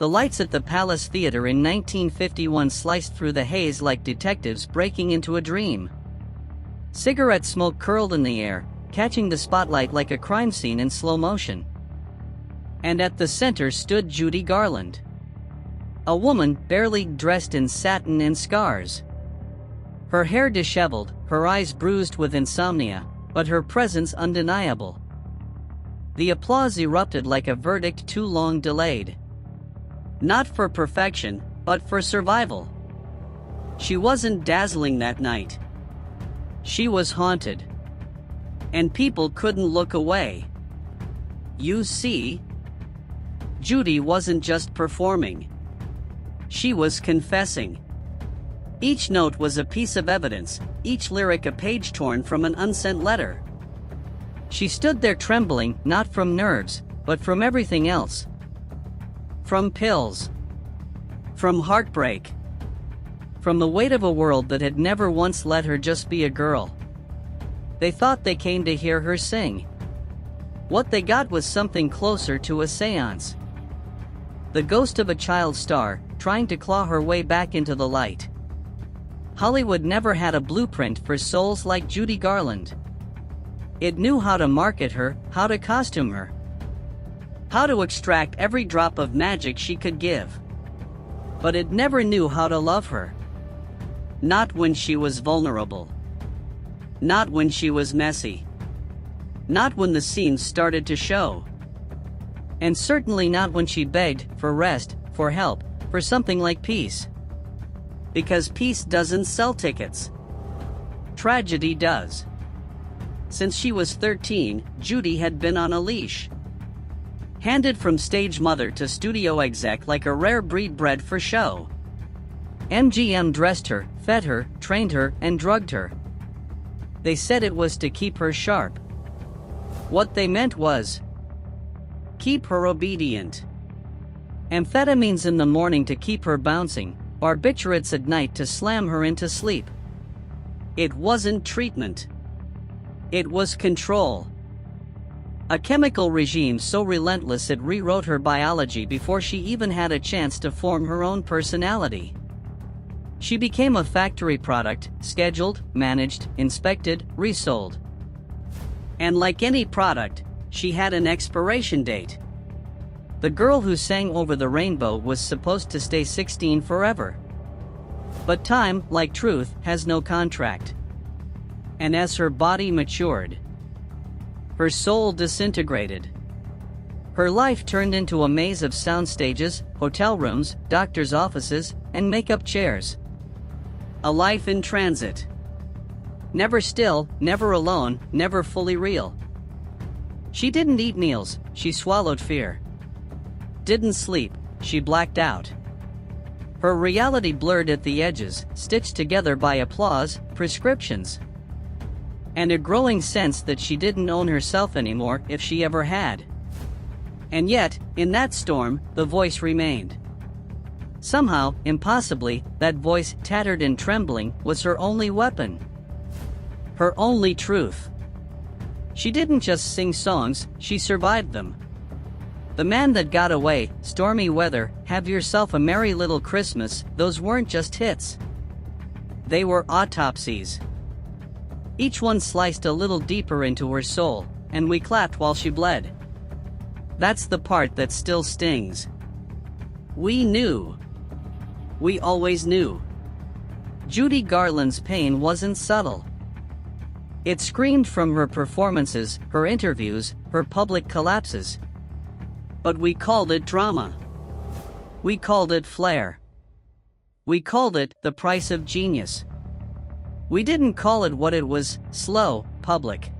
The lights at the Palace Theatre in 1951 sliced through the haze like detectives breaking into a dream. Cigarette smoke curled in the air, catching the spotlight like a crime scene in slow motion. And at the center stood Judy Garland. A woman barely dressed in satin and scars. Her hair disheveled, her eyes bruised with insomnia, but her presence undeniable. The applause erupted like a verdict too long delayed. Not for perfection, but for survival. She wasn't dazzling that night. She was haunted. And people couldn't look away. You see, Judy wasn't just performing. She was confessing. Each note was a piece of evidence, each lyric a page torn from an unsent letter. She stood there trembling, not from nerves, but from everything else. From pills. From heartbreak. From the weight of a world that had never once let her just be a girl. They thought they came to hear her sing. What they got was something closer to a seance. The ghost of a child star, trying to claw her way back into the light. Hollywood never had a blueprint for souls like Judy Garland. It knew how to market her, how to costume her, how to extract every drop of magic she could give. But it never knew how to love her. Not when she was vulnerable. Not when she was messy. Not when the scenes started to show. And certainly not when she begged for rest, for help, for something like peace. Because peace doesn't sell tickets. Tragedy does. Since she was 13, Judy had been on a leash. Handed from stage mother to studio exec like a rare breed bred for show. MGM dressed her, fed her, trained her, and drugged her. They said it was to keep her sharp. What they meant was, keep her obedient. Amphetamines in the morning to keep her bouncing, barbiturates at night to slam her into sleep. It wasn't treatment. It was control. A chemical regime so relentless it rewrote her biology before she even had a chance to form her own personality. She became a factory product, scheduled, managed, inspected, resold. And like any product, she had an expiration date. The girl who sang Over the Rainbow was supposed to stay 16 forever. But time, like truth, has no contract. And as her body matured, her soul disintegrated. Her life turned into a maze of sound stages, hotel rooms, doctors' offices, and makeup chairs. A life in transit. Never still, never alone, never fully real. She didn't eat meals, she swallowed fear. Didn't sleep, she blacked out. Her reality blurred at the edges, stitched together by applause, prescriptions, and a growing sense that she didn't own herself anymore if she ever had. And yet, in that storm, the voice remained. Somehow, impossibly, that voice, tattered and trembling, was her only weapon. Her only truth. She didn't just sing songs, she survived them. The Man That Got Away, Stormy Weather, Have Yourself a Merry Little Christmas, those weren't just hits. They were autopsies. Each one sliced a little deeper into her soul, and we clapped while she bled. That's the part that still stings. We knew. We always knew. Judy Garland's pain wasn't subtle. It screamed from her performances, her interviews, her public collapses. But we called it drama. We called it flair. We called it the price of genius. We didn't call it what it was: slow, public,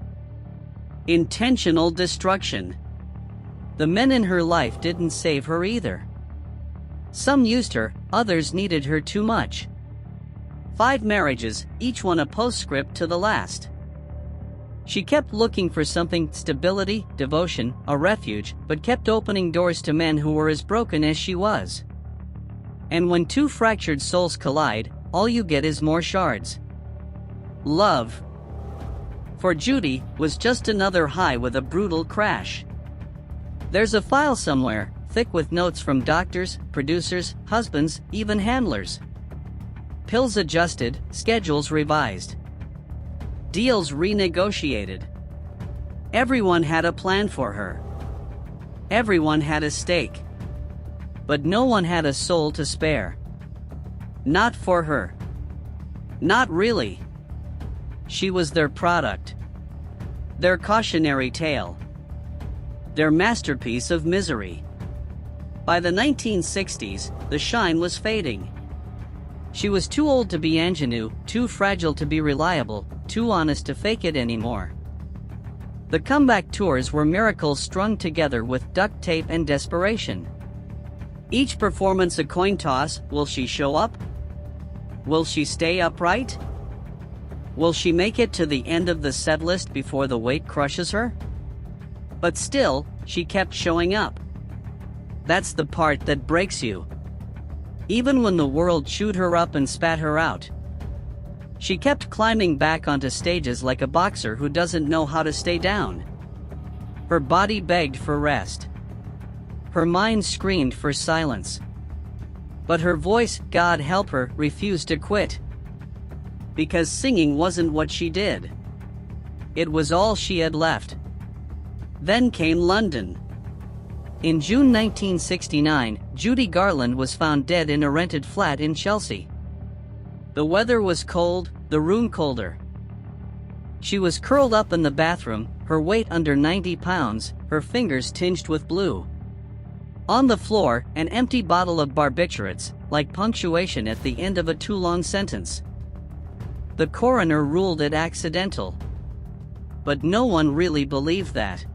intentional destruction. The men in her life didn't save her either. Some used her, others needed her too much. 5 marriages, each one a postscript to the last. She kept looking for something: stability, devotion, a refuge, but kept opening doors to men who were as broken as she was. And when 2 fractured souls collide, all you get is more shards. Love, for Judy, was just another high with a brutal crash. There's a file somewhere, thick with notes from doctors, producers, husbands, even handlers. Pills adjusted, schedules revised. Deals renegotiated. Everyone had a plan for her. Everyone had a stake. But no one had a soul to spare. Not for her. Not really. She was their product. Their cautionary tale. Their masterpiece of misery. By the 1960s, the shine was fading. She was too old to be ingenue, too fragile to be reliable, too honest to fake it anymore. The comeback tours were miracles strung together with duct tape and desperation. Each performance a coin toss. Will she show up? Will she stay upright? Will she make it to the end of the set list before the weight crushes her? But still, she kept showing up. That's the part that breaks you. Even when the world chewed her up and spat her out. She kept climbing back onto stages like a boxer who doesn't know how to stay down. Her body begged for rest. Her mind screamed for silence. But her voice, God help her, refused to quit. Because singing wasn't what she did. It was all she had left. Then came London. In June 1969, Judy Garland was found dead in a rented flat in Chelsea. The weather was cold, the room colder. She was curled up in the bathroom, her weight under 90 pounds, her fingers tinged with blue. On the floor, an empty bottle of barbiturates, like punctuation at the end of a too long sentence. The coroner ruled it accidental. But no one really believed that.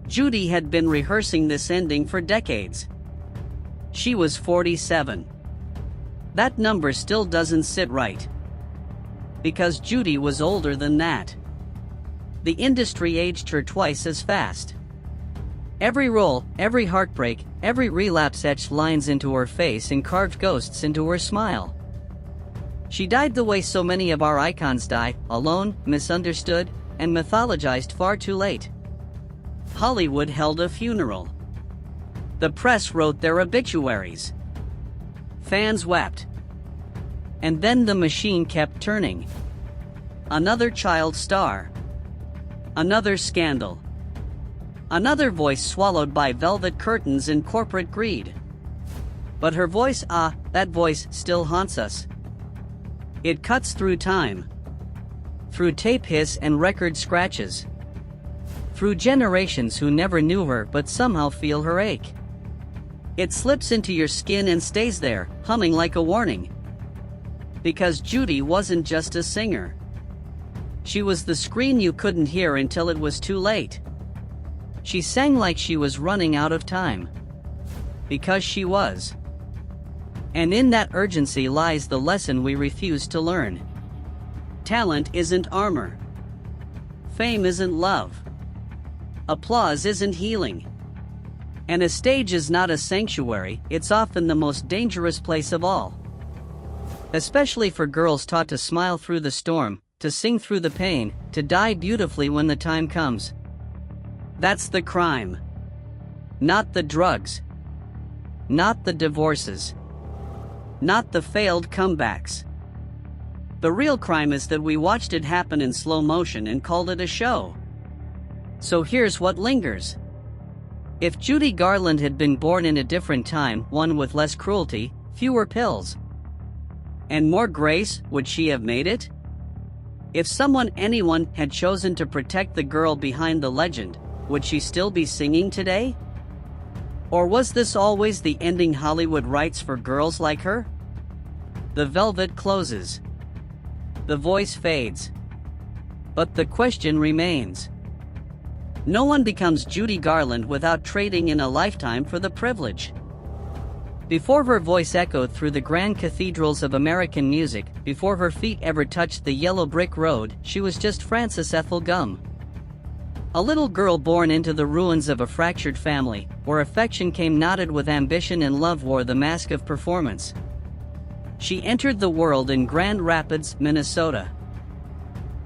Judy had been rehearsing this ending for decades. She was 47. That number still doesn't sit right. Because Judy was older than that. The industry aged her twice as fast. Every role, every heartbreak, every relapse etched lines into her face and carved ghosts into her smile. She died the way so many of our icons die, alone, misunderstood, and mythologized far too late. Hollywood held a funeral. The press wrote their obituaries. Fans wept. And then the machine kept turning. Another child star. Another scandal. Another voice swallowed by velvet curtains and corporate greed. But her voice, that voice still haunts us. It cuts through time. Through tape hiss and record scratches. Through generations who never knew her but somehow feel her ache. It slips into your skin and stays there, humming like a warning. Because Judy wasn't just a singer. She was the scream you couldn't hear until it was too late. She sang like she was running out of time. Because she was. And in that urgency lies the lesson we refuse to learn. Talent isn't armor. Fame isn't love. Applause isn't healing. And a stage is not a sanctuary, it's often the most dangerous place of all. Especially for girls taught to smile through the storm, to sing through the pain, to die beautifully when the time comes. That's the crime. Not the drugs. Not the divorces. Not the failed comebacks. The real crime is that we watched it happen in slow motion and called it a show. So here's what lingers. If Judy Garland had been born in a different time, one with less cruelty, fewer pills, and more grace, would she have made it? If anyone had chosen to protect the girl behind the legend, would she still be singing today? Or was this always the ending Hollywood writes for girls like her? The velvet closes. The voice fades. But the question remains. No one becomes Judy Garland without trading in a lifetime for the privilege. Before her voice echoed through the grand cathedrals of American music, before her feet ever touched the yellow brick road, she was just Frances Ethel Gum. A little girl born into the ruins of a fractured family, where affection came knotted with ambition and love wore the mask of performance. She entered the world in Grand Rapids, Minnesota.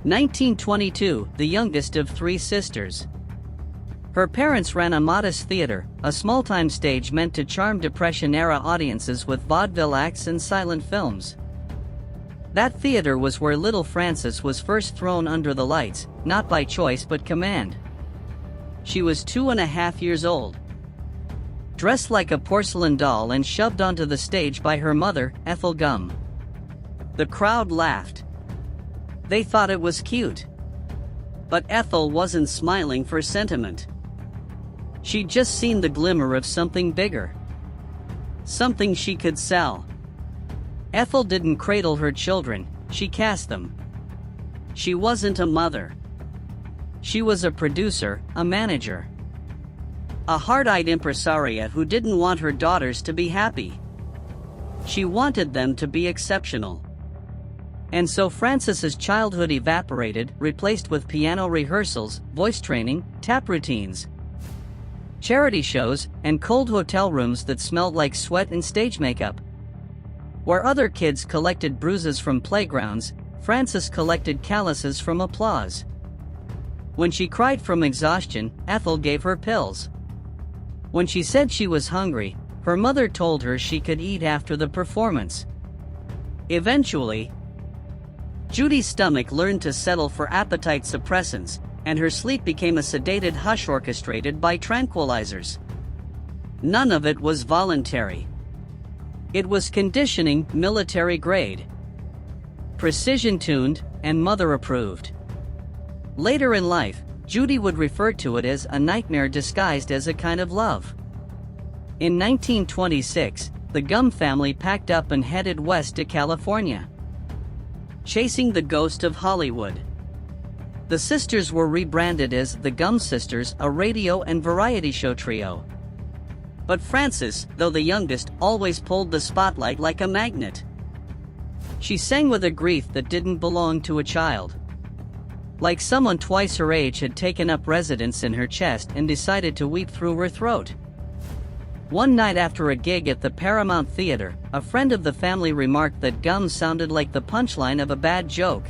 1922, the youngest of three sisters. Her parents ran a modest theater, a small-time stage meant to charm Depression-era audiences with vaudeville acts and silent films. That theater was where little Frances was first thrown under the lights, not by choice but command. She was 2.5 years old, dressed like a porcelain doll and shoved onto the stage by her mother, Ethel Gum. The crowd laughed. They thought it was cute. But Ethel wasn't smiling for sentiment. She'd just seen the glimmer of something bigger. Something she could sell. Ethel didn't cradle her children, she cast them. She wasn't a mother. She was a producer, a manager. A hard-eyed impresaria who didn't want her daughters to be happy. She wanted them to be exceptional. And so Frances's childhood evaporated, replaced with piano rehearsals, voice training, tap routines, charity shows, and cold hotel rooms that smelled like sweat and stage makeup. Where other kids collected bruises from playgrounds, Frances collected calluses from applause. When she cried from exhaustion, Ethel gave her pills. When she said she was hungry, her mother told her she could eat after the performance. Eventually, Judy's stomach learned to settle for appetite suppressants, and her sleep became a sedated hush orchestrated by tranquilizers. None of it was voluntary. It was conditioning, military grade, precision-tuned, and mother-approved. Later in life, Judy would refer to it as a nightmare disguised as a kind of love. In 1926, the Gum family packed up and headed west to California, chasing the ghost of Hollywood. The sisters were rebranded as the Gum Sisters, a radio and variety show trio. But Frances, though the youngest, always pulled the spotlight like a magnet. She sang with a grief that didn't belong to a child. Like someone twice her age had taken up residence in her chest and decided to weep through her throat. One night after a gig at the Paramount Theater, a friend of the family remarked that Gum sounded like the punchline of a bad joke.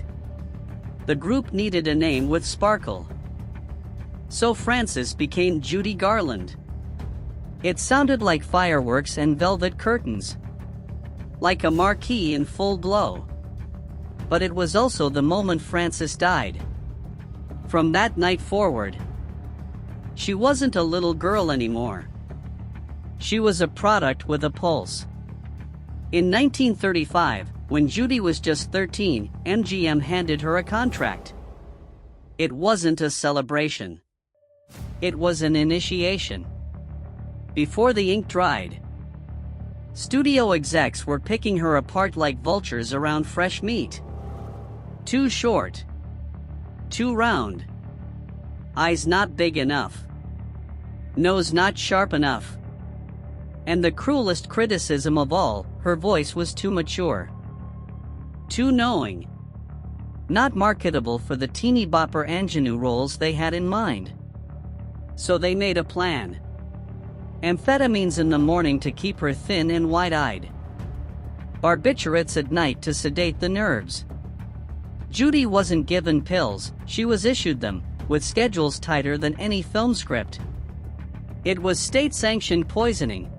The group needed a name with sparkle. So Frances became Judy Garland. It sounded like fireworks and velvet curtains, like a marquee in full blow. But it was also the moment Frances died. From that night forward, she wasn't a little girl anymore. She was a product with a pulse. In 1935, when Judy was just 13, MGM handed her a contract. It wasn't a celebration. It was an initiation. Before the ink dried, studio execs were picking her apart like vultures around fresh meat. Too short. Too round. Eyes not big enough. Nose not sharp enough. And the cruelest criticism of all, her voice was too mature. Too knowing. Not marketable for the teeny bopper ingenue roles they had in mind. So they made a plan. Amphetamines in the morning to keep her thin and wide-eyed. Barbiturates at night to sedate the nerves. Judy wasn't given pills, she was issued them, with schedules tighter than any film script. It was state-sanctioned poisoning.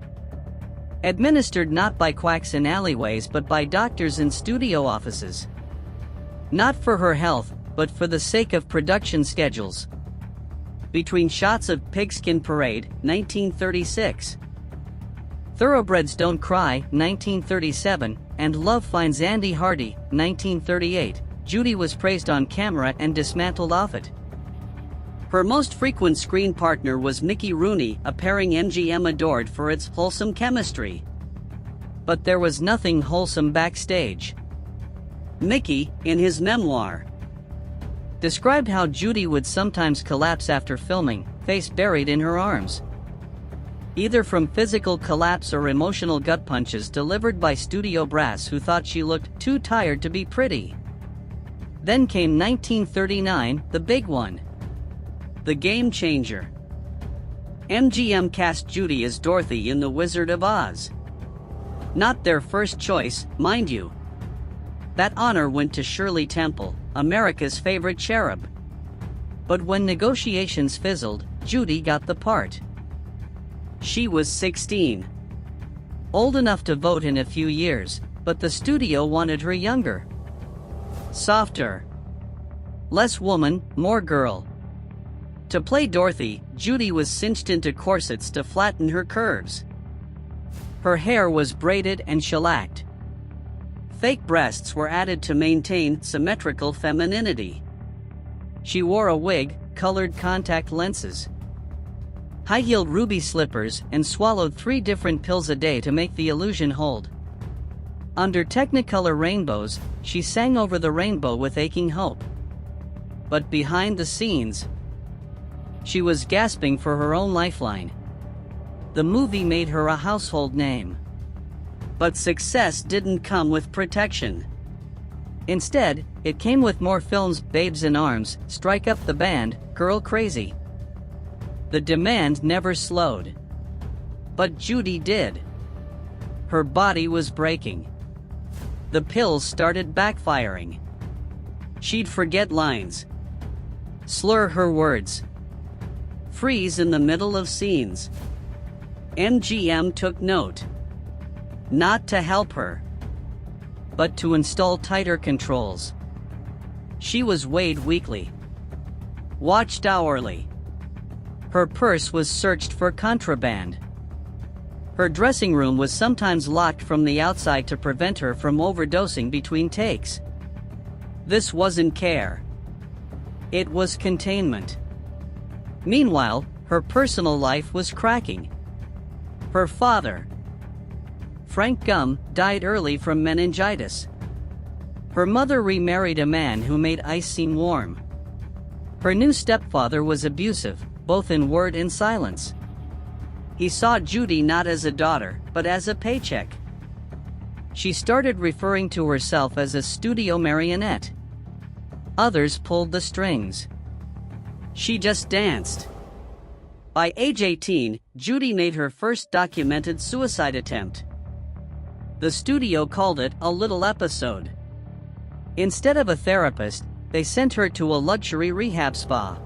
Administered not by quacks in alleyways but by doctors in studio offices. Not for her health, but for the sake of production schedules. Between shots of Pigskin Parade, 1936, Thoroughbreds Don't Cry, 1937, and Love Finds Andy Hardy, 1938, Judy was praised on camera and dismantled off it. Her most frequent screen partner was Mickey Rooney, a pairing MGM adored for its wholesome chemistry. But there was nothing wholesome backstage. Mickey, in his memoir, described how Judy would sometimes collapse after filming, face buried in her arms. Either from physical collapse or emotional gut punches delivered by studio brass who thought she looked too tired to be pretty. Then came 1939, the big one. The game changer. MGM cast Judy as Dorothy in The Wizard of Oz. Not their first choice, mind you. That honor went to Shirley Temple, America's favorite cherub. But when negotiations fizzled, Judy got the part. She was 16. Old enough to vote in a few years, but the studio wanted her younger. Softer. Less woman, more girl. To play Dorothy, Judy was cinched into corsets to flatten her curves. Her hair was braided and shellacked. Fake breasts were added to maintain symmetrical femininity. She wore a wig, colored contact lenses, high-heeled ruby slippers, and swallowed 3 different pills a day to make the illusion hold. Under Technicolor rainbows, she sang over the rainbow with aching hope. But behind the scenes, she was gasping for her own lifeline. The movie made her a household name. But success didn't come with protection. Instead, it came with more films: Babes in Arms, Strike Up the Band, Girl Crazy. The demand never slowed. But Judy did. Her body was breaking. The pills started backfiring. She'd forget lines, slur her words, freeze in the middle of scenes. MGM took note. Not to help her, but to install tighter controls. She was weighed weekly, watched hourly. Her purse was searched for contraband. Her dressing room was sometimes locked from the outside to prevent her from overdosing between takes. This wasn't care. It was containment. Meanwhile, her personal life was cracking. Her father, Frank Gum, died early from meningitis. Her mother remarried a man who made ice seem warm. Her new stepfather was abusive, both in word and silence. He saw Judy not as a daughter, but as a paycheck. She started referring to herself as a studio marionette. Others pulled the strings. She just danced. By age 18, Judy made her first documented suicide attempt. The studio called it a little episode. Instead of a therapist, they sent her to a luxury rehab spa.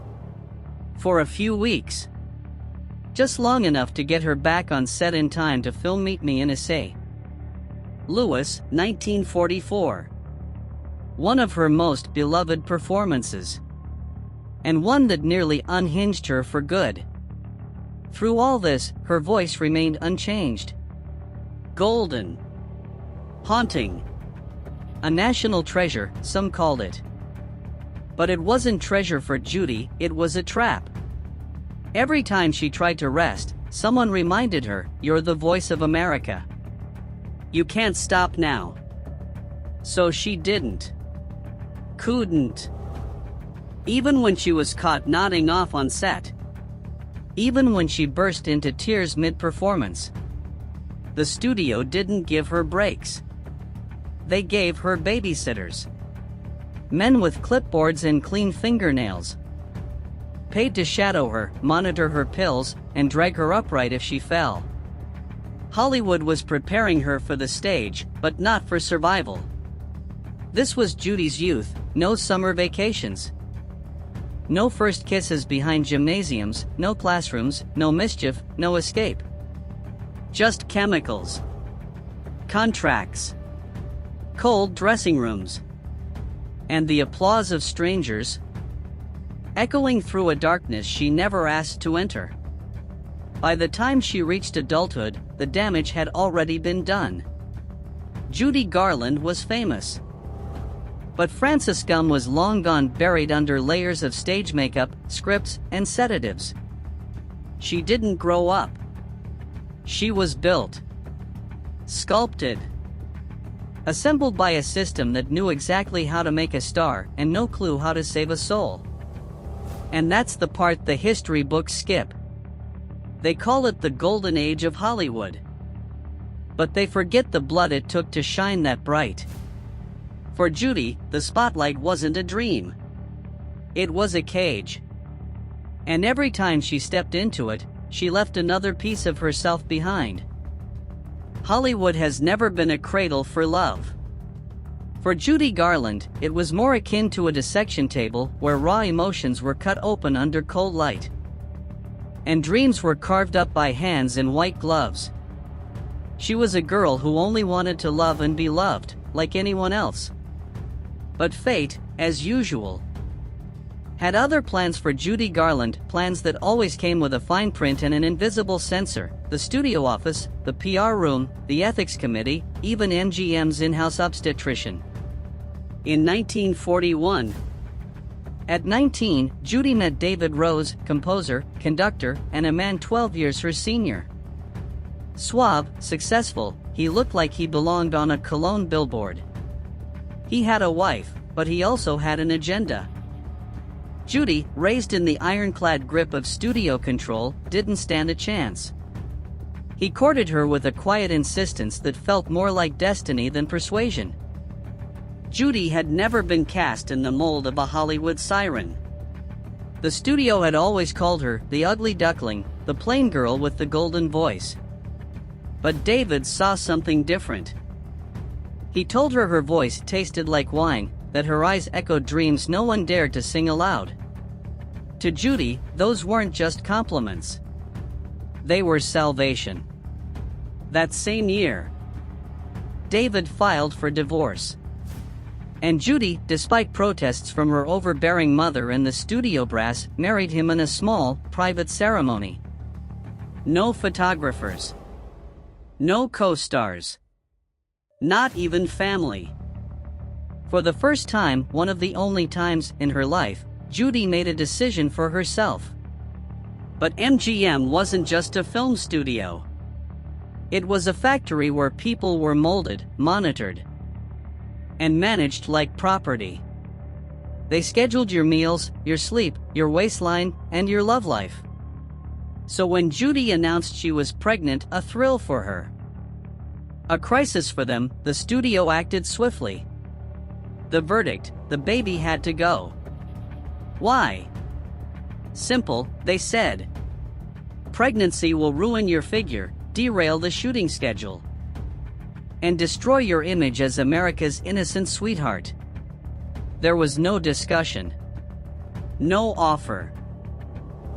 For a few weeks. Just long enough to get her back on set in time to film Meet Me in St. Louis, 1944. One of her most beloved performances. And one that nearly unhinged her for good. Through all this, her voice remained unchanged. Golden. Haunting. A national treasure, some called it. But it wasn't treasure for Judy, it was a trap. Every time she tried to rest, someone reminded her, "You're the voice of America. You can't stop now." So she didn't. Couldn't. Even when she was caught nodding off on set. Even when she burst into tears mid-performance. The studio didn't give her breaks. They gave her babysitters. Men with clipboards and clean fingernails. Paid to shadow her, monitor her pills, and drag her upright if she fell. Hollywood was preparing her for the stage, but not for survival. This was Judy's youth: no summer vacations. No first kisses behind gymnasiums, no classrooms, no mischief, no escape. Just chemicals. Contracts. Cold dressing rooms. And the applause of strangers, echoing through a darkness she never asked to enter. By the time she reached adulthood, the damage had already been done. Judy Garland was famous. But Frances Gum was long gone, buried under layers of stage makeup, scripts, and sedatives. She didn't grow up. She was built. Sculpted. Assembled by a system that knew exactly how to make a star and no clue how to save a soul. And that's the part the history books skip. They call it the golden age of Hollywood. But they forget the blood it took to shine that bright. For Judy, the spotlight wasn't a dream. It was a cage. And every time she stepped into it, she left another piece of herself behind. Hollywood has never been a cradle for love. For Judy Garland, it was more akin to a dissection table where raw emotions were cut open under cold light. and dreams were carved up by hands in white gloves. She was a girl who only wanted to love and be loved, like anyone else. But fate, as usual, had other plans for Judy Garland, plans that always came with a fine print and an invisible censor: the studio office, the PR room, the ethics committee, even MGM's in-house obstetrician. In 1941, at 19, Judy met David Rose, composer, conductor, and a man 12 years her senior. Suave, successful, he looked like he belonged on a Cologne billboard. He had a wife, but he also had an agenda. Judy, raised in the ironclad grip of studio control, didn't stand a chance. He courted her with a quiet insistence that felt more like destiny than persuasion. Judy had never been cast in the mold of a Hollywood siren. The studio had always called her the ugly duckling, the plain girl with the golden voice. But David saw something different. He told her her voice tasted like wine, that her eyes echoed dreams no one dared to sing aloud. To Judy, those weren't just compliments. They were salvation. That same year, David filed for divorce. And Judy, despite protests from her overbearing mother and the studio brass, married him in a small, private ceremony. No photographers. No co-stars. Not even family. For the first time, one of the only times in her life, Judy made a decision for herself. But MGM wasn't just a film studio. It was a factory where people were molded, monitored, and managed like property. They scheduled your meals, your sleep, your waistline, and your love life. So when Judy announced she was pregnant, a thrill for her, a crisis for them, the studio acted swiftly. The verdict: the baby had to go. Why? Simple, they said. Pregnancy will ruin your figure, derail the shooting schedule, and destroy your image as America's innocent sweetheart. There was no discussion. No offer.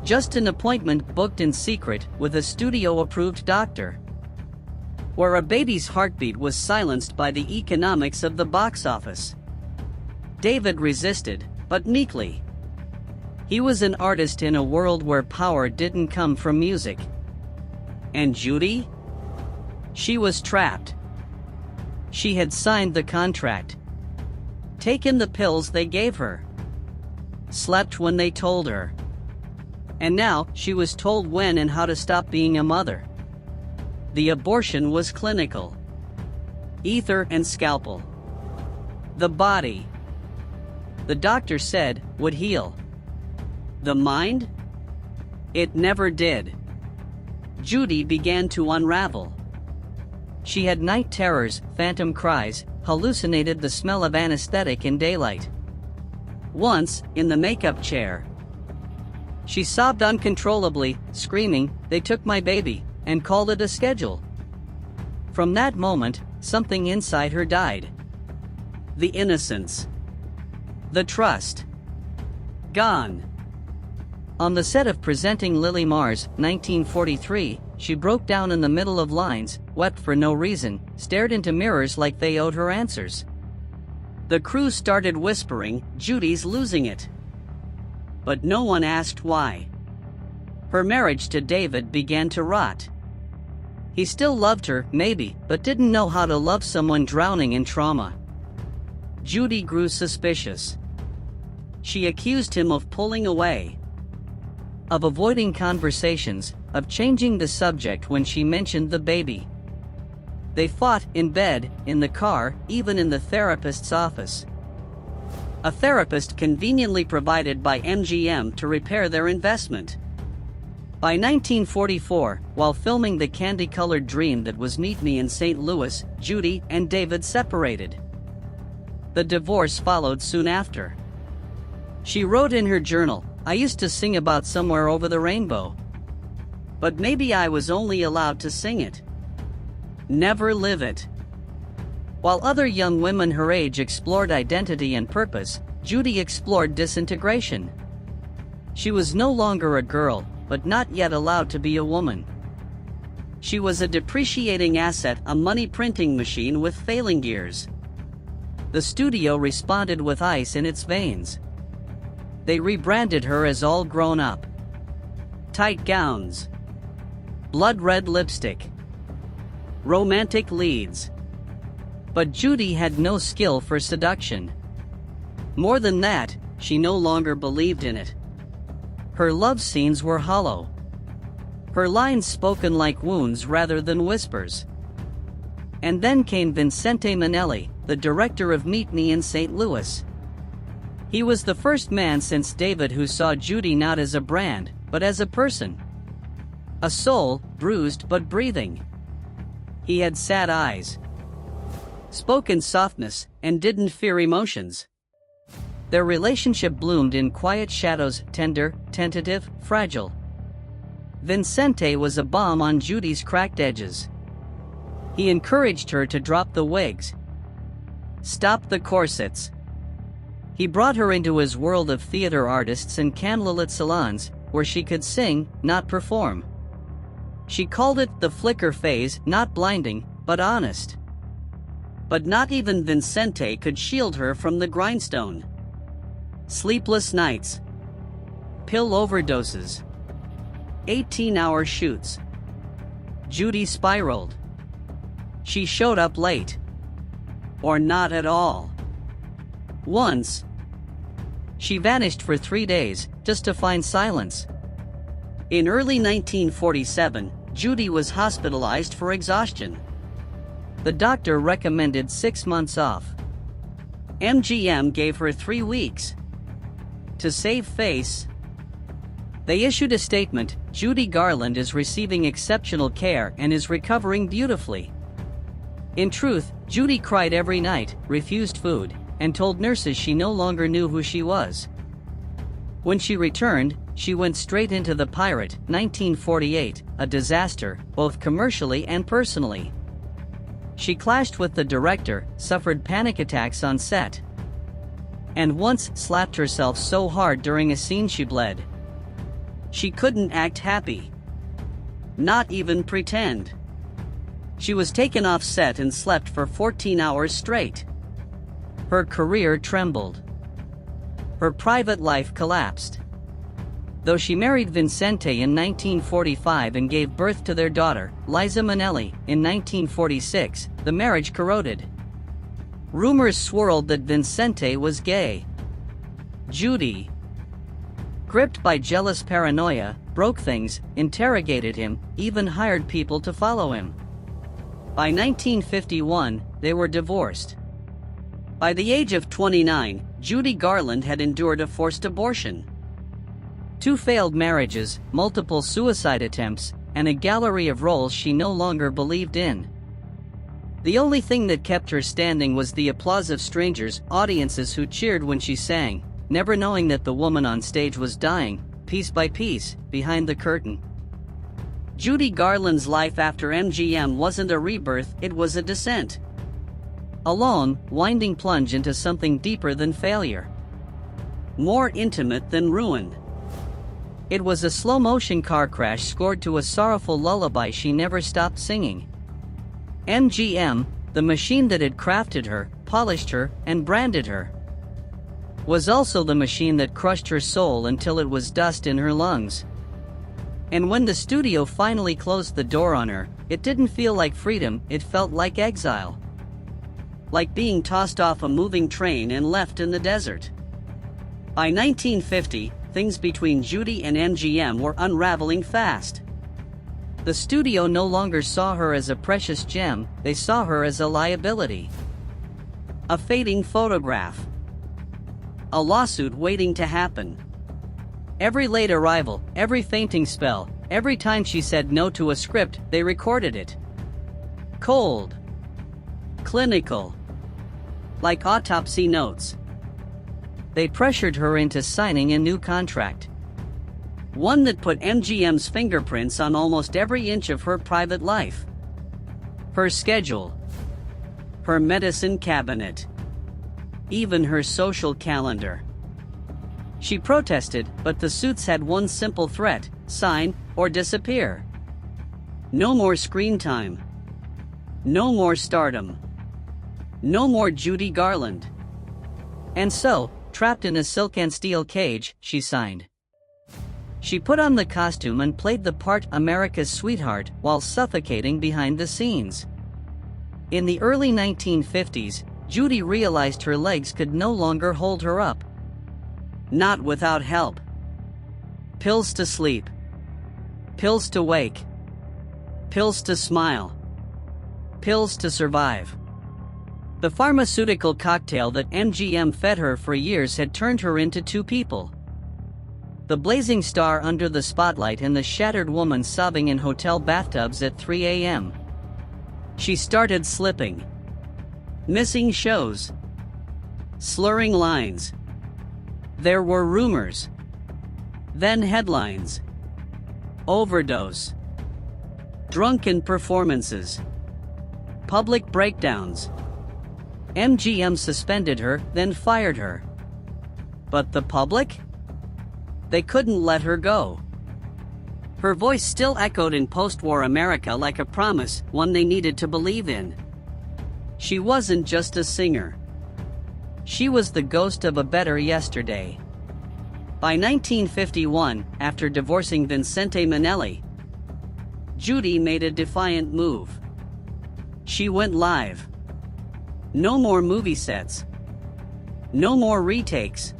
Just an appointment booked in secret with a studio-approved doctor, where a baby's heartbeat was silenced by the economics of the box office. David resisted, but meekly. He was an artist in a world where power didn't come from music. And Judy? She was trapped. She had signed the contract, taken the pills they gave her, slept when they told her. And now, she was told when and how to stop being a mother. The abortion was clinical. Ether and scalpel. The body, the doctor said, would heal. The mind? It never did. Judy began to unravel. She had night terrors, phantom cries, hallucinated the smell of anesthetic in daylight. Once, in the makeup chair, she sobbed uncontrollably, screaming, "They took my baby," and called it a schedule. From that moment, something inside her died. The innocence. The trust. Gone. On the set of Presenting Lily Mars, 1943, she broke down in the middle of lines, wept for no reason, stared into mirrors like they owed her answers. The crew started whispering, "Judy's losing it." But no one asked why. Her marriage to David began to rot. He still loved her, maybe, but didn't know how to love someone drowning in trauma. Judy grew suspicious. She accused him of pulling away, of avoiding conversations, of changing the subject when she mentioned the baby. They fought in bed, in the car, even in the therapist's office. A therapist conveniently provided by MGM to repair their investment. By 1944, while filming the candy-colored dream that was Meet Me in St. Louis, Judy and David separated. The divorce followed soon after. She wrote in her journal, "I used to sing about somewhere over the rainbow. But maybe I was only allowed to sing it. Never live it." While other young women her age explored identity and purpose, Judy explored disintegration. She was no longer a girl, but not yet allowed to be a woman. She was a depreciating asset, a money-printing machine with failing gears. The studio responded with ice in its veins. They rebranded her as all grown up. Tight gowns. Blood-red lipstick. Romantic leads. But Judy had no skill for seduction. More than that, she no longer believed in it. Her love scenes were hollow. Her lines spoken like wounds rather than whispers. And then came Vincente Minnelli, the director of Meet Me in St. Louis. He was the first man since David who saw Judy not as a brand, but as a person. A soul, bruised but breathing. He had sad eyes, spoke in softness, and didn't fear emotions. Their relationship bloomed in quiet shadows, tender, tentative, fragile. Vincente was a balm on Judy's cracked edges. He encouraged her to drop the wigs, stop the corsets. He brought her into his world of theater artists and candlelit salons, where she could sing, not perform. She called it the flicker phase, not blinding, but honest. But not even Vincente could shield her from the grindstone. Sleepless nights. Pill overdoses. 18-hour shoots. Judy spiraled. She showed up late. Or not at all. Once, she vanished for 3 days, just to find silence. In early 1947, Judy was hospitalized for exhaustion. The doctor recommended 6 months off. MGM gave her 3 weeks. To save face, they issued a statement: Judy Garland is receiving exceptional care and is recovering beautifully. In truth, Judy cried every night, refused food, and told nurses she no longer knew who she was. When she returned, she went straight into The Pirate, 1948, a disaster, both commercially and personally. She clashed with the director, suffered panic attacks on set, and once slapped herself so hard during a scene she bled. She couldn't act happy. Not even pretend. She was taken off set and slept for 14 hours straight. Her career trembled. Her private life collapsed. Though she married Vincente in 1945 and gave birth to their daughter, Liza Minnelli, in 1946, the marriage corroded. Rumors swirled that Vincente was gay. Judy, gripped by jealous paranoia, broke things, interrogated him, even hired people to follow him. By 1951, they were divorced. By the age of 29, Judy Garland had endured a forced abortion, 2 failed marriages, multiple suicide attempts, and a gallery of roles she no longer believed in. The only thing that kept her standing was the applause of strangers, audiences who cheered when she sang, never knowing that the woman on stage was dying, piece by piece, behind the curtain. Judy Garland's life after MGM wasn't a rebirth, it was a descent. A long, winding plunge into something deeper than failure. More intimate than ruin. It was a slow-motion car crash scored to a sorrowful lullaby she never stopped singing. MGM, the machine that had crafted her, polished her, and branded her, was also the machine that crushed her soul until it was dust in her lungs. And when the studio finally closed the door on her, it didn't feel like freedom, it felt like exile. Like being tossed off a moving train and left in the desert. By 1950, things between Judy and MGM were unraveling fast. The studio no longer saw her as a precious gem, they saw her as a liability. A fading photograph. A lawsuit waiting to happen. Every late arrival, every fainting spell, every time she said no to a script, they recorded it. Cold. Clinical. Like autopsy notes. They pressured her into signing a new contract. One that put MGM's fingerprints on almost every inch of her private life. Her schedule. Her medicine cabinet. Even her social calendar. She protested, but the suits had one simple threat: sign, or disappear. No more screen time. No more stardom. No more Judy Garland. And so, trapped in a silk and steel cage, she signed. She put on the costume and played the part America's sweetheart while suffocating behind the scenes. In the early 1950s, Judy realized her legs could no longer hold her up. Not without help. Pills to sleep. Pills to wake. Pills to smile. Pills to survive. The pharmaceutical cocktail that MGM fed her for years had turned her into two people. The blazing star under the spotlight and the shattered woman sobbing in hotel bathtubs at 3 a.m. She started slipping. Missing shows. Slurring lines. There were rumors. Then headlines. Overdose. Drunken performances. Public breakdowns. MGM suspended her, then fired her. But the public? They couldn't let her go. Her voice still echoed in post-war America like a promise, one they needed to believe in. She wasn't just a singer. She was the ghost of a better yesterday. By 1951, after divorcing Vincente Minnelli, Judy made a defiant move. She went live. No more movie sets. No more retakes.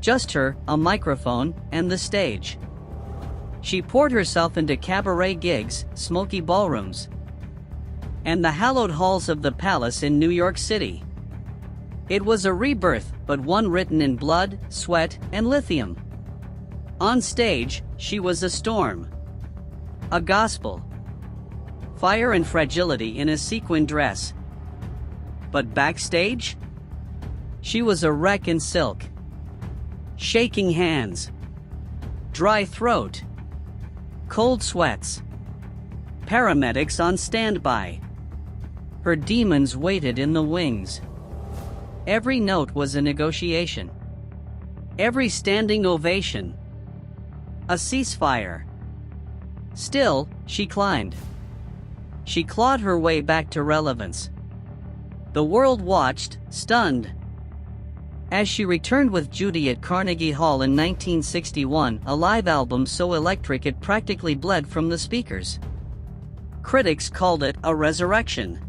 Just her, a microphone, and the stage. She poured herself into cabaret gigs, smoky ballrooms, and the hallowed halls of the Palace in New York City. It was a rebirth, but one written in blood, sweat, and lithium. On stage, she was a storm. A gospel. Fire and fragility in a sequin dress. But backstage? She was a wreck in silk. Shaking hands. Dry throat. Cold sweats. Paramedics on standby. Her demons waited in the wings. Every note was a negotiation. Every standing ovation. A ceasefire. Still, she climbed. She clawed her way back to relevance. The world watched, stunned. As she returned with Judy at Carnegie Hall in 1961, a live album so electric it practically bled from the speakers. Critics called it a resurrection.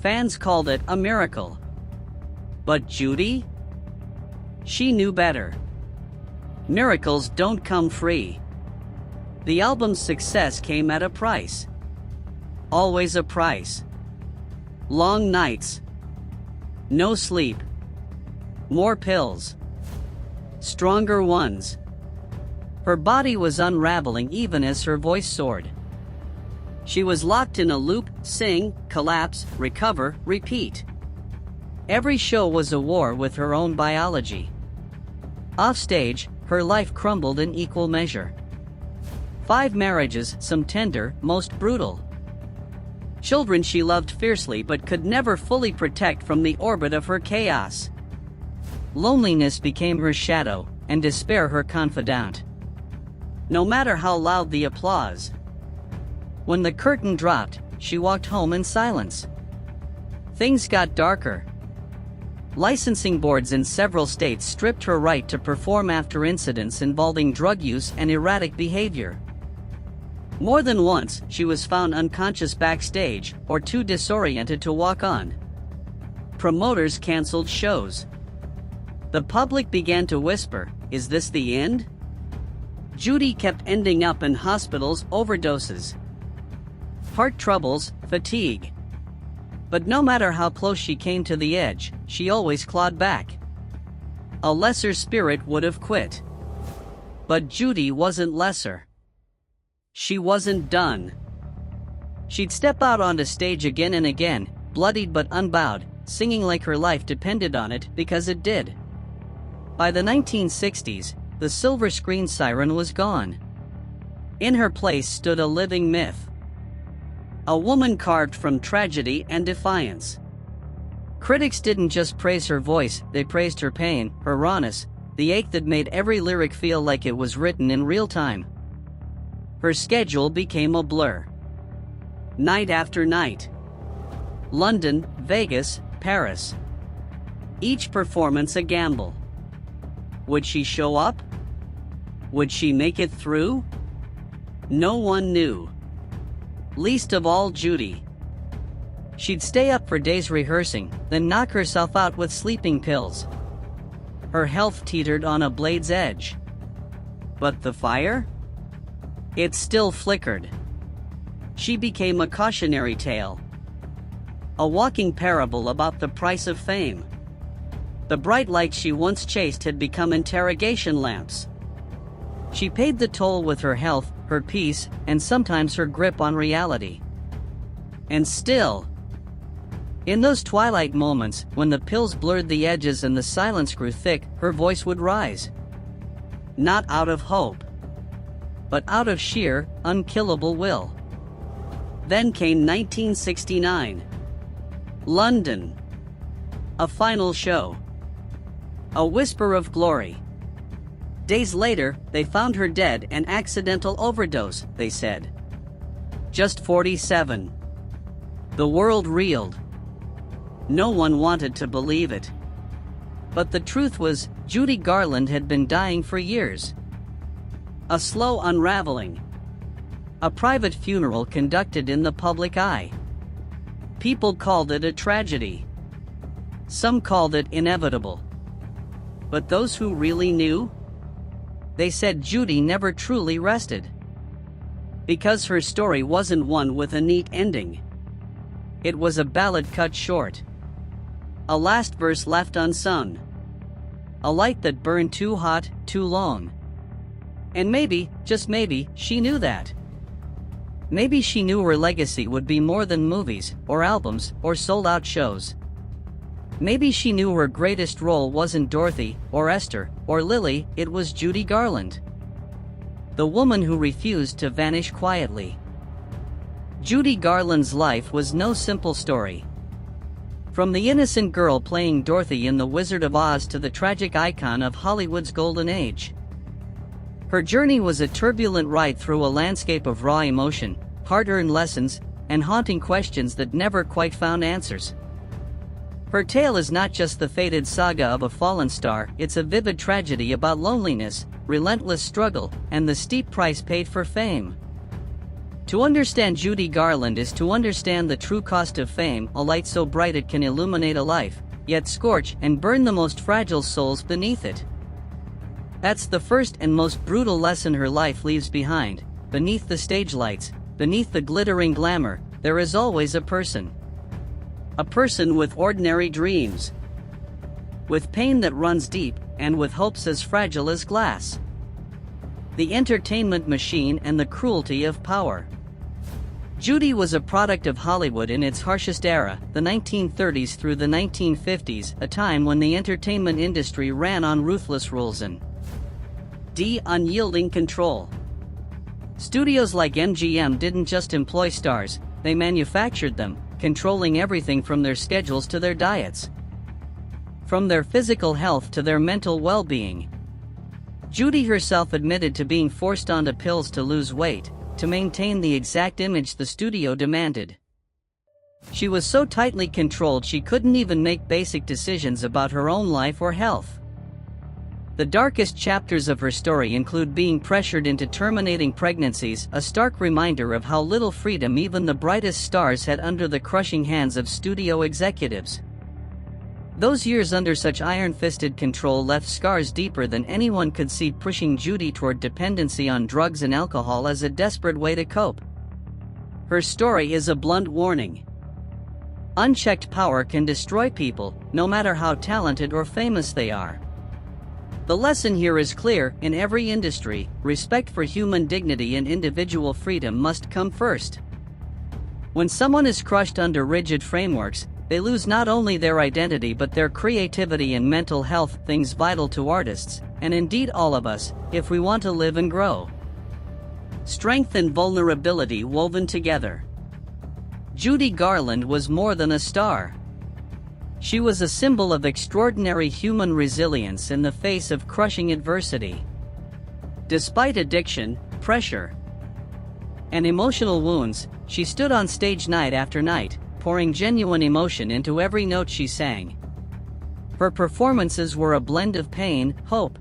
Fans called it a miracle. But Judy? She knew better. Miracles don't come free. The album's success came at a price. Always a price. Long nights. No sleep. More pills. Stronger ones. Her body was unraveling even as her voice soared. She was locked in a loop: sing, collapse, recover, repeat. Every show was a war with her own biology. Offstage, her life crumbled in equal measure. 5 marriages, some tender, most brutal. Children she loved fiercely but could never fully protect from the orbit of her chaos. Loneliness became her shadow, and despair her confidant. No matter how loud the applause. When the curtain dropped, she walked home in silence. Things got darker. Licensing boards in several states stripped her right to perform after incidents involving drug use and erratic behavior. More than once, she was found unconscious backstage or too disoriented to walk on. Promoters canceled shows. The public began to whisper, "Is this the end?" Judy kept ending up in hospitals, overdoses, heart troubles, fatigue. But no matter how close she came to the edge, she always clawed back. A lesser spirit would have quit. But Judy wasn't lesser. She wasn't done. She'd step out onto stage again and again, bloodied but unbowed, singing like her life depended on it, because it did. By the 1960s, the silver screen siren was gone. In her place stood a living myth. A woman carved from tragedy and defiance. Critics didn't just praise her voice, they praised her pain, her rawness, the ache that made every lyric feel like it was written in real time. Her schedule became a blur. Night after night. London, Vegas, Paris. Each performance a gamble. Would she show up? Would she make it through? No one knew. Least of all Judy. She'd stay up for days rehearsing, then knock herself out with sleeping pills. Her health teetered on a blade's edge. But the fire? It still flickered. She became a cautionary tale. A walking parable about the price of fame. The bright lights she once chased had become interrogation lamps. She paid the toll with her health, her peace, and sometimes her grip on reality. And still, in those twilight moments, when the pills blurred the edges and the silence grew thick, her voice would rise. Not out of hope, but out of sheer, unkillable will. Then came 1969. London. A final show. A whisper of glory. Days later, they found her dead, an accidental overdose, they said. Just 47. The world reeled. No one wanted to believe it. But the truth was, Judy Garland had been dying for years. A slow unraveling. A private funeral conducted in the public eye. People called it a tragedy. Some called it inevitable. But those who really knew? They said Judy never truly rested. Because her story wasn't one with a neat ending. It was a ballad cut short. A last verse left unsung. A light that burned too hot, too long. And maybe, just maybe, she knew that. Maybe she knew her legacy would be more than movies, or albums, or sold-out shows. Maybe she knew her greatest role wasn't Dorothy, or Esther, or Lily, it was Judy Garland. The woman who refused to vanish quietly. Judy Garland's life was no simple story. From the innocent girl playing Dorothy in The Wizard of Oz to the tragic icon of Hollywood's golden age. Her journey was a turbulent ride through a landscape of raw emotion, hard-earned lessons, and haunting questions that never quite found answers. Her tale is not just the fated saga of a fallen star, it's a vivid tragedy about loneliness, relentless struggle, and the steep price paid for fame. To understand Judy Garland is to understand the true cost of fame, a light so bright it can illuminate a life, yet scorch and burn the most fragile souls beneath it. That's the first and most brutal lesson her life leaves behind. Beneath the stage lights, beneath the glittering glamour, there is always a person. A person with ordinary dreams. With pain that runs deep, and with hopes as fragile as glass. The entertainment machine and the cruelty of power. Judy was a product of Hollywood in its harshest era, the 1930s through the 1950s, a time when the entertainment industry ran on ruthless rules and unyielding control. Studios like MGM didn't just employ stars, they manufactured them, controlling everything from their schedules to their diets. From their physical health to their mental well-being. Judy herself admitted to being forced onto pills to lose weight, to maintain the exact image the studio demanded. She was so tightly controlled she couldn't even make basic decisions about her own life or health. The darkest chapters of her story include being pressured into terminating pregnancies, a stark reminder of how little freedom even the brightest stars had under the crushing hands of studio executives. Those years under such iron-fisted control left scars deeper than anyone could see, pushing Judy toward dependency on drugs and alcohol as a desperate way to cope. Her story is a blunt warning. Unchecked power can destroy people, no matter how talented or famous they are. The lesson here is clear: in every industry, respect for human dignity and individual freedom must come first. When someone is crushed under rigid frameworks, they lose not only their identity but their creativity and mental health, things vital to artists, and indeed all of us, if we want to live and grow. Strength and vulnerability woven together. Judy Garland was more than a star. She was a symbol of extraordinary human resilience in the face of crushing adversity. Despite addiction, pressure, and emotional wounds, she stood on stage night after night, pouring genuine emotion into every note she sang. Her performances were a blend of pain, hope,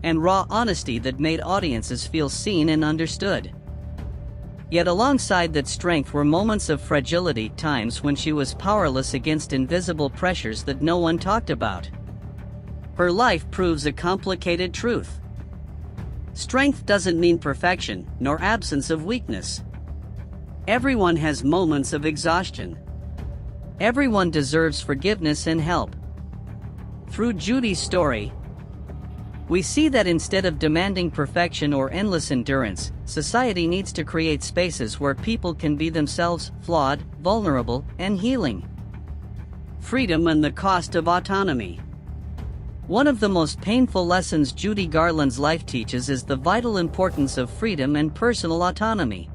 and raw honesty that made audiences feel seen and understood. Yet alongside that strength were moments of fragility, times when she was powerless against invisible pressures that no one talked about. Her life proves a complicated truth. Strength doesn't mean perfection, nor absence of weakness. Everyone has moments of exhaustion. Everyone deserves forgiveness and help. Through Judy's story, we see that instead of demanding perfection or endless endurance, society needs to create spaces where people can be themselves, flawed, vulnerable, and healing. Freedom and the cost of autonomy. One of the most painful lessons Judy Garland's life teaches is the vital importance of freedom and personal autonomy.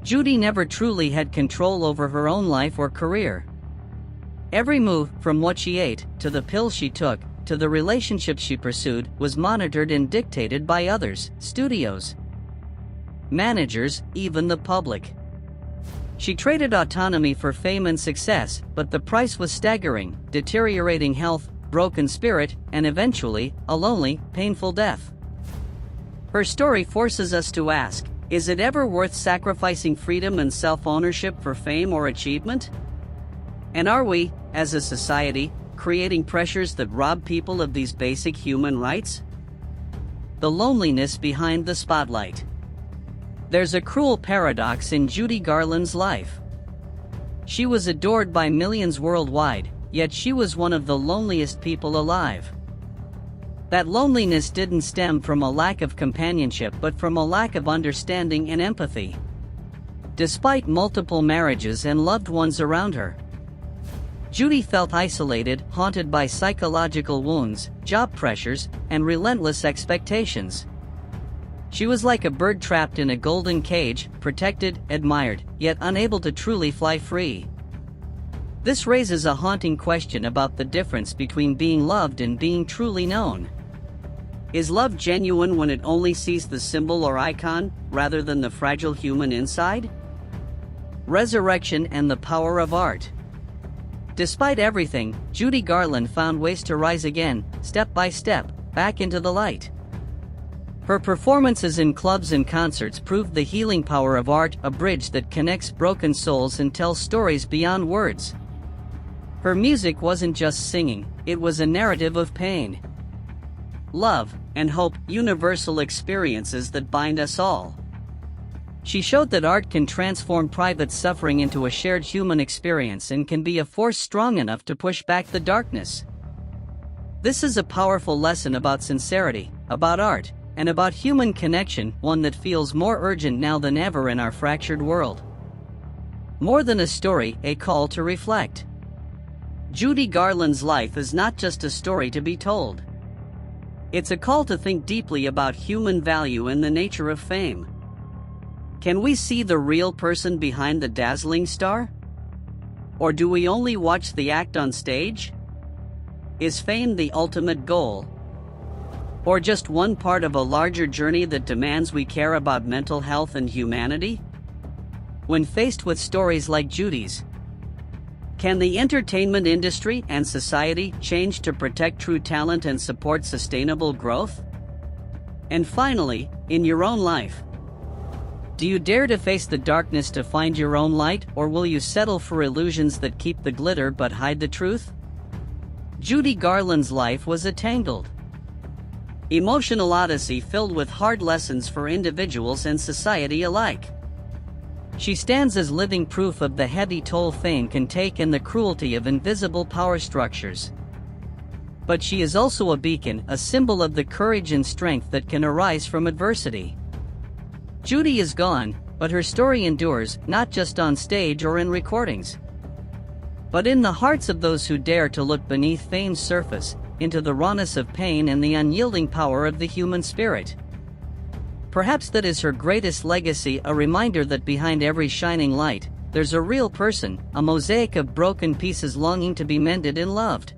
Judy never truly had control over her own life or career. Every move, from what she ate, to the pills she took, to the relationships she pursued, was monitored and dictated by others, studios, managers, even the public. She traded autonomy for fame and success, but the price was staggering: deteriorating health, broken spirit, and eventually, a lonely, painful death. Her story forces us to ask, is it ever worth sacrificing freedom and self-ownership for fame or achievement? And are we, as a society, creating pressures that rob people of these basic human rights? The loneliness behind the spotlight. There's a cruel paradox in Judy Garland's life. She was adored by millions worldwide, yet she was one of the loneliest people alive. That loneliness didn't stem from a lack of companionship but from a lack of understanding and empathy. Despite multiple marriages and loved ones around her, Judy felt isolated, haunted by psychological wounds, job pressures, and relentless expectations. She was like a bird trapped in a golden cage, protected, admired, yet unable to truly fly free. This raises a haunting question about the difference between being loved and being truly known. Is love genuine when it only sees the symbol or icon, rather than the fragile human inside? Resurrection and the power of art. Despite everything, Judy Garland found ways to rise again, step by step, back into the light. Her performances in clubs and concerts proved the healing power of art, a bridge that connects broken souls and tells stories beyond words. Her music wasn't just singing, it was a narrative of pain, love, and hope, universal experiences that bind us all. She showed that art can transform private suffering into a shared human experience and can be a force strong enough to push back the darkness. This is a powerful lesson about sincerity, about art, and about human connection, one that feels more urgent now than ever in our fractured world. More than a story, a call to reflect. Judy Garland's life is not just a story to be told. It's a call to think deeply about human value and the nature of fame. Can we see the real person behind the dazzling star? Or do we only watch the act on stage? Is fame the ultimate goal? Or just one part of a larger journey that demands we care about mental health and humanity? When faced with stories like Judy's, can the entertainment industry and society change to protect true talent and support sustainable growth? And finally, in your own life, do you dare to face the darkness to find your own light, or will you settle for illusions that keep the glitter but hide the truth? Judy Garland's life was a tangled, emotional odyssey filled with hard lessons for individuals and society alike. She stands as living proof of the heavy toll fame can take and the cruelty of invisible power structures. But she is also a beacon, a symbol of the courage and strength that can arise from adversity. Judy is gone, but her story endures, not just on stage or in recordings, but in the hearts of those who dare to look beneath fame's surface, into the rawness of pain and the unyielding power of the human spirit. Perhaps that is her greatest legacy, a reminder that behind every shining light, there's a real person, a mosaic of broken pieces longing to be mended and loved.